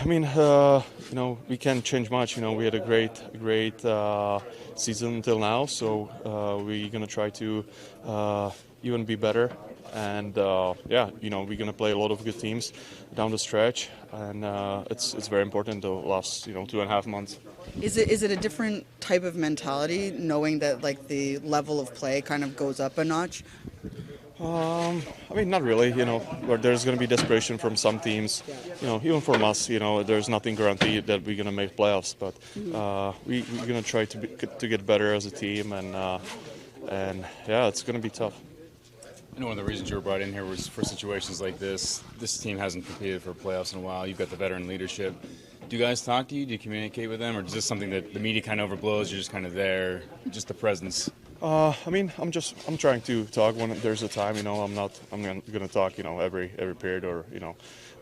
I mean, we can't change much. We had a great season until now, so we're gonna try to even be better. And we're gonna play a lot of good teams down the stretch, and it's very important the last 2.5 months. Is it a different type of mentality, knowing that like the level of play kind of goes up a notch? I mean, not really. Where there's going to be desperation from some teams. Even from us. There's nothing guaranteed that we're going to make playoffs, but we're going to try to get better as a team, and yeah, it's going to be tough. I know one of the reasons you were brought in here was for situations like this. This team hasn't competed for playoffs in a while. You've got the veteran leadership. Do you guys talk to you? Do you communicate with them, or is this something that the media kind of overblows? You're just kind of there, just the presence. I mean, I'm trying to talk when there's a time. I'm going to talk. Every period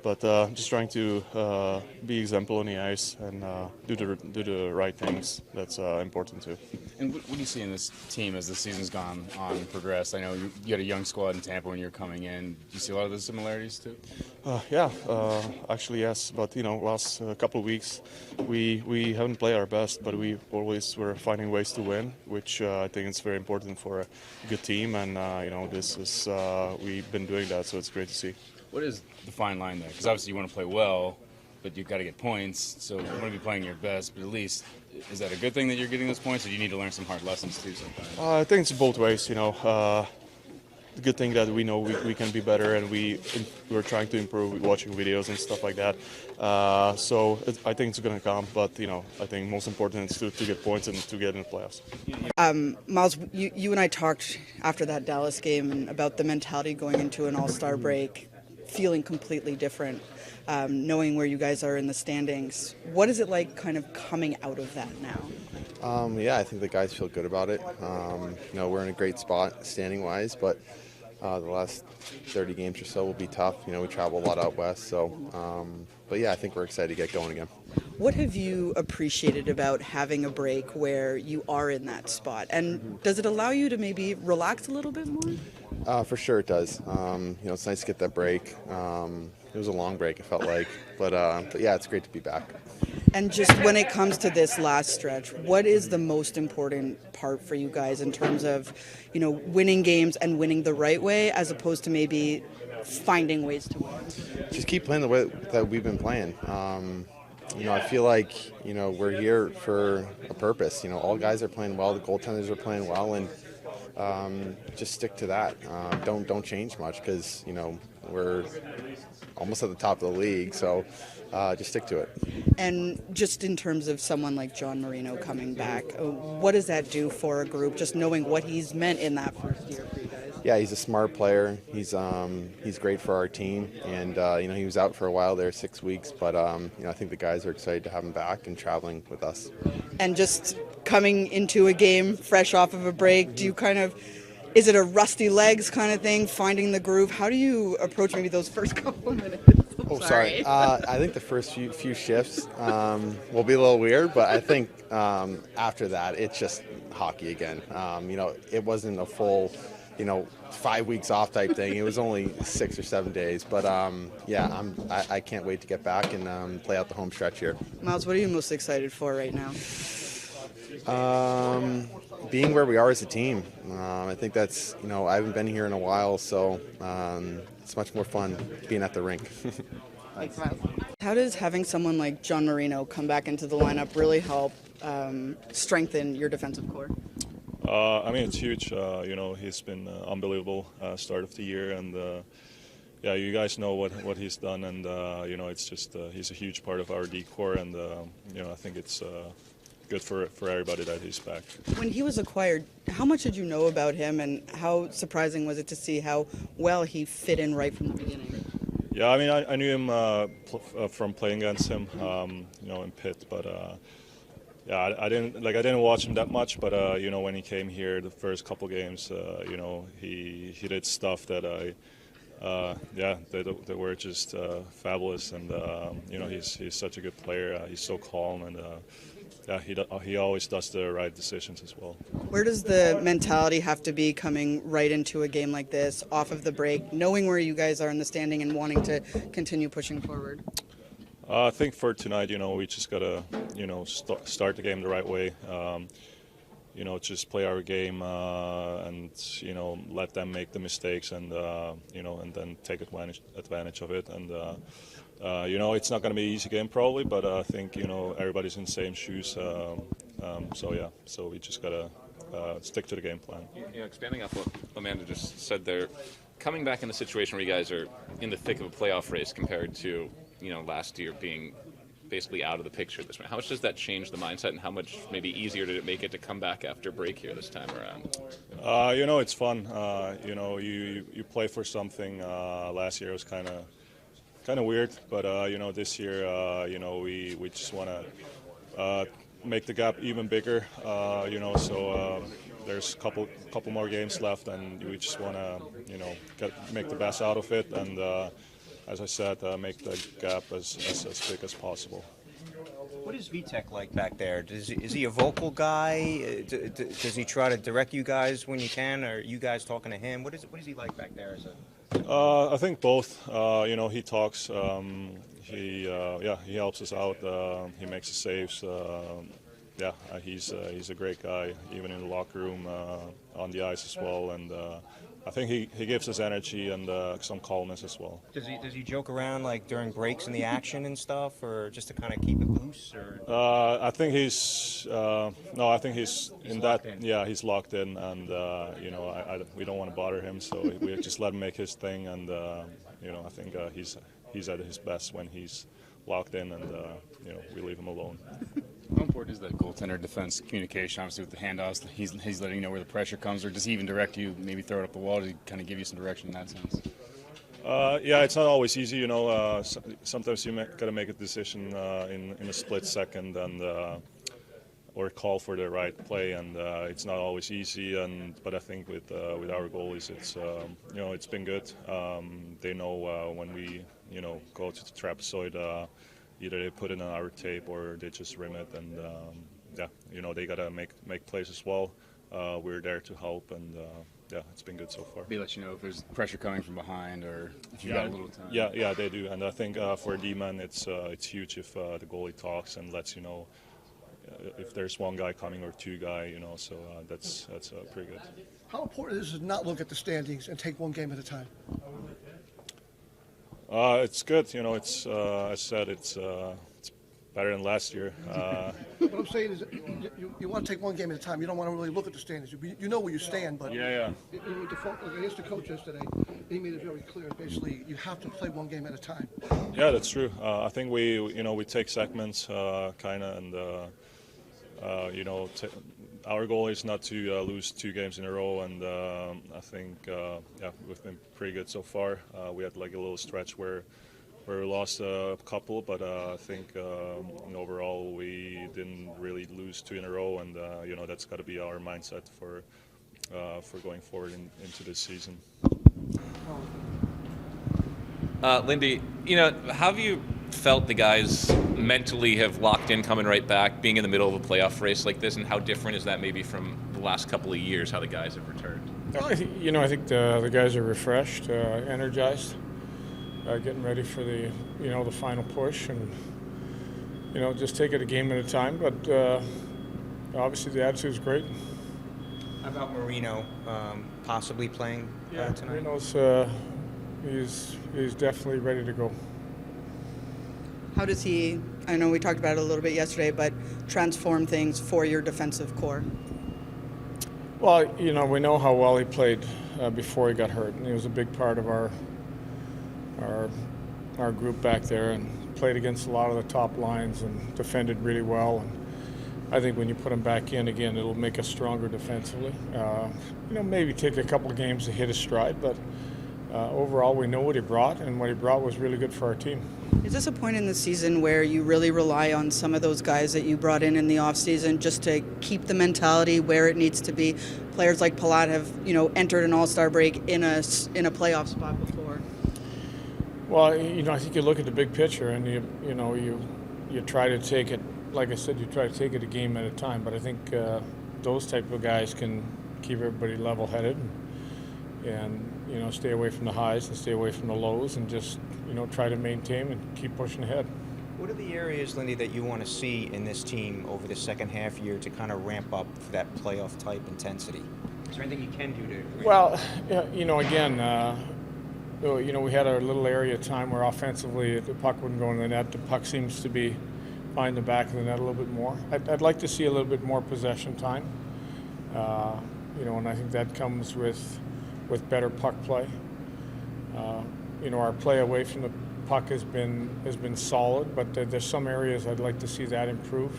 but just trying to be example on the ice and do the right things. That's important too. And what do you see in this team as the season's gone on and progressed? I know you had a young squad in Tampa when you were coming in. Do you see a lot of the similarities too? Actually yes. But last couple of weeks we haven't played our best, but we always were finding ways to win, which I think is very important for a good team. And this is we've been doing that, so it's great to see. What is the fine line there? Because obviously you want to play well, but you've got to get points. So you want to be playing your best, but at least is that a good thing that you're getting those points, or do you need to learn some hard lessons too sometimes? I think it's both ways. The good thing that we know we can be better, and we're trying to improve watching videos and stuff like that. I think it's going to come, but I think most important is to get points and to get in the playoffs. Miles, you and I talked after that Dallas game and about the mentality going into an All-Star break, feeling completely different, knowing where you guys are in the standings. What is it like kind of coming out of that now? I think the guys feel good about it. We're in a great spot standing-wise, but the last 30 games or so will be tough. We travel a lot out west, I think we're excited to get going again. What have you appreciated about having a break where you are in that spot? And does it allow you to maybe relax a little bit more? For sure it does. It's nice to get that break. It was a long break, it felt like. But yeah, it's great to be back. And just when it comes to this last stretch, what is the most important part for you guys in terms of, winning games and winning the right way, as opposed to maybe finding ways to win? Just keep playing the way that we've been playing. I feel like, we're here for a purpose. All guys are playing well, the goaltenders are playing well, and just stick to that. Don't change much, because, we're almost at the top of the league, so just stick to it. And just in terms of someone like John Marino coming back, what does that do for a group, just knowing what he's meant in that first year for you guys? Yeah, he's a smart player. He's great for our team, and he was out for a while there, 6 weeks, but I think the guys are excited to have him back and traveling with us. And just coming into a game fresh off of a break, do you is it a rusty legs kind of thing, finding the groove? How do you approach maybe those first couple of minutes? Sorry. I think the first few shifts will be a little weird, but I think after that, it's just hockey again. It wasn't a full, 5 weeks off type thing. It was only 6 or 7 days. But I can't wait to get back and play out the home stretch here. Miles, what are you most excited for right now? Being where we are as a team. I think that's, I haven't been here in a while, so it's much more fun being at the rink. Thanks, Miles. How does having someone like John Marino come back into the lineup really help strengthen your defensive core? It's huge. He's been unbelievable start of the year, and you guys know what he's done, and it's just he's a huge part of our D-core, and I think it's good for everybody that he's back. When he was acquired, how much did you know about him, and how surprising was it to see how well he fit in right from the beginning? Yeah, I knew him from playing against him, in Pitt, but I didn't watch him that much. But when he came here, the first couple games, he did stuff that they were just fabulous, and he's such a good player. He's so calm, and he always does the right decisions as well. Where does the mentality have to be coming right into a game like this, off of the break, knowing where you guys are in the standing and wanting to continue pushing forward? I think for tonight, we just gotta, start the game the right way. Just play our game and let them make the mistakes and and then take advantage of it. And it's not going to be an easy game probably, but I think everybody's in the same shoes. So we just gotta stick to the game plan. Expanding off what Amanda just said there, coming back in the situation where you guys are in the thick of a playoff race compared to last year being basically out of the picture this way. How much does that change the mindset, and how much maybe easier did it make it to come back after break here this time around? It's fun. You play for something. Last year was kind of weird, but this year, we just want to make the gap even bigger. So there's a couple more games left, and we just want to make the best out of it, and as I said, make the gap as big as possible. What is Vitek like back there? Is he a vocal guy? Does he try to direct you guys when you can, or are you guys talking to him? What is he like back there? I think both. He talks. He helps us out. He makes the saves. He's a great guy, even in the locker room, on the ice as well, and I think he gives us energy and some calmness as well. Does he joke around like during breaks in the action and stuff, or just to kind of keep it loose? Or I think he's in that. In. Yeah, he's locked in, and we don't want to bother him, so we just let him make his thing, and I think he's at his best when he's locked in, and we leave him alone. How important is that goaltender defense communication? Obviously, with the handoffs, he's letting you know where the pressure comes, or does he even direct you? Maybe throw it up the wall? Does he kind of give you some direction in that sense? It's not always easy. Sometimes you got to make a decision in a split second, and or call for the right play, and it's not always easy. But I think with our goalies, it's been good. They know when we go to the trapezoid. Either they put it on our tape or they just rim it, and they gotta make plays as well. We're there to help, and it's been good so far. They let you know if there's pressure coming from behind, or if you got a little time. Yeah, they do, and I think for D-man, it's huge if the goalie talks and lets you know if there's one guy coming or two guy. So that's pretty good. How important is it to not look at the standings and take one game at a time? It's good. It's as I said, it's better than last year. What I'm saying is, you want to take one game at a time. You don't want to really look at the standings. You know where you stand, but Yeah. I guess the coach yesterday, he made it very clear. Basically, you have to play one game at a time. Yeah, that's true. I think we take segments, kind of, and our goal is not to lose 2 games in a row, and I think we've been pretty good so far. We had like a little stretch where we lost a couple, but I think overall we didn't really lose 2 in a row, and that's got to be our mindset for going forward into this season. Lindy, how have you felt the guys mentally have locked in coming right back, being in the middle of a playoff race like this, and how different is that maybe from the last couple of years, how the guys have returned? I think the guys are refreshed, energized, getting ready for the final push, and just take it a game at a time. But obviously the attitude is great. How about Marino possibly playing tonight? Marino's he's definitely ready to go. How does he, I know we talked about it a little bit yesterday, but transform things for your defensive core? Well, we know how well he played before he got hurt, and he was a big part of our group back there, and played against a lot of the top lines and defended really well. And I think when you put him back in again, it'll make us stronger defensively. Maybe take a couple of games to hit his stride, but overall we know what he brought, and what he brought was really good for our team. Is this a point in the season where you really rely on some of those guys that you brought in the offseason just to keep the mentality where it needs to be? Players like Palat have, entered an all-star break in a playoff spot before. Well, I think you look at the big picture, and you try to take it, like I said, you try to take it a game at a time. But I think those type of guys can keep everybody level-headed and stay away from the highs and stay away from the lows, and just try to maintain and keep pushing ahead. What are the areas, Lindy, that you want to see in this team over the second half year to kind of ramp up for that playoff type intensity? Is there anything you can do to? Well, again, we had our little area of time where offensively the puck wouldn't go in the net. The puck seems to be finding the back of the net a little bit more. I'd like to see a little bit more possession time. And I think that comes with better puck play. Our play away from the puck has been solid, but there's some areas I'd like to see that improve.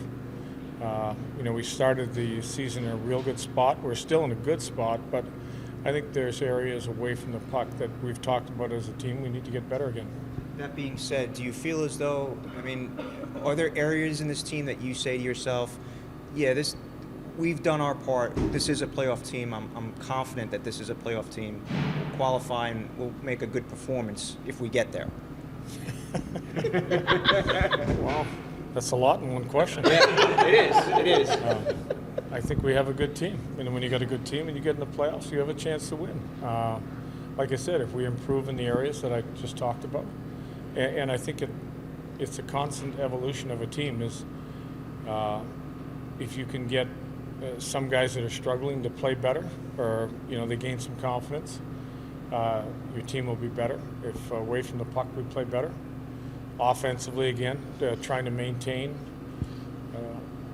We started the season in a real good spot. We're still in a good spot, but I think there's areas away from the puck that we've talked about as a team we need to get better again. That being said, do you feel as though, are there areas in this team that you say to yourself, yeah, we've done our part, this is a playoff team, I'm confident that this is a playoff team, we'll qualify and we'll make a good performance if we get there? Well, that's a lot in one question. Yeah, it is. I think we have a good team. And when you got a good team and you get in the playoffs, you have a chance to win. Like I said, if we improve in the areas that I just talked about, and I think it's a constant evolution of a team, is if you can get some guys that are struggling to play better, or they gain some confidence, your team will be better. If away from the puck we play better. Offensively, again, trying to maintain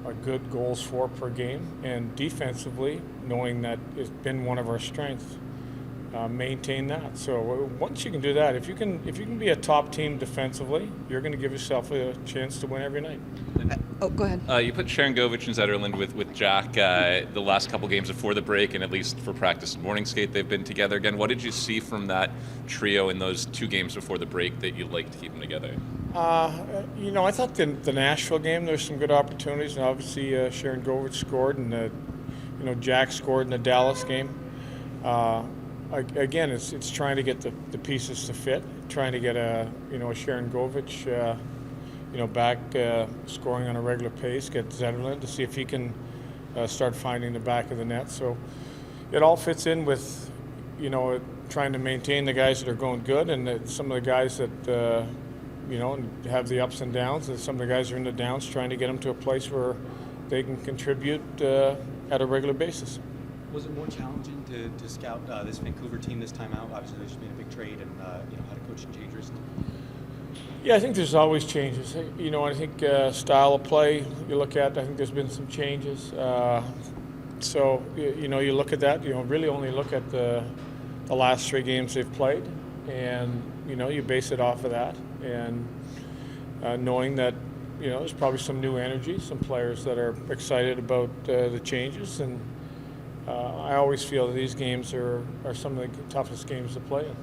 a good goals for per game, and defensively, knowing that it's been one of our strengths, maintain that. So once you can do that, if you can be a top team defensively, you're going to give yourself a chance to win every night. Oh, go ahead. You put Sharangovich and Zetterlund with Jack the last couple games before the break, and at least for practice and morning skate, they've been together again. What did you see from that trio in those 2 games before the break that you'd like to keep them together? I thought the Nashville game, there's some good opportunities, and obviously Sharangovich scored, and Jack scored in the Dallas game. Again, it's trying to get the pieces to fit, trying to get a Sharangovich back scoring on a regular pace, get Zetterlund to see if he can start finding the back of the net. So it all fits in with trying to maintain the guys that are going good, and some of the guys that have the ups and downs, and some of the guys are in the downs, trying to get them to a place where they can contribute at a regular basis. Was it more challenging to scout this Vancouver team this time out? Obviously, there's been a big trade and had a coaching change recently. Yeah, I think there's always changes. I think style of play you look at, I think there's been some changes. So you look at that. Really only look at the last 3 games they've played, and you base it off of that, and knowing that there's probably some new energy, some players that are excited about the changes, and I always feel that these games are some of the toughest games to play in.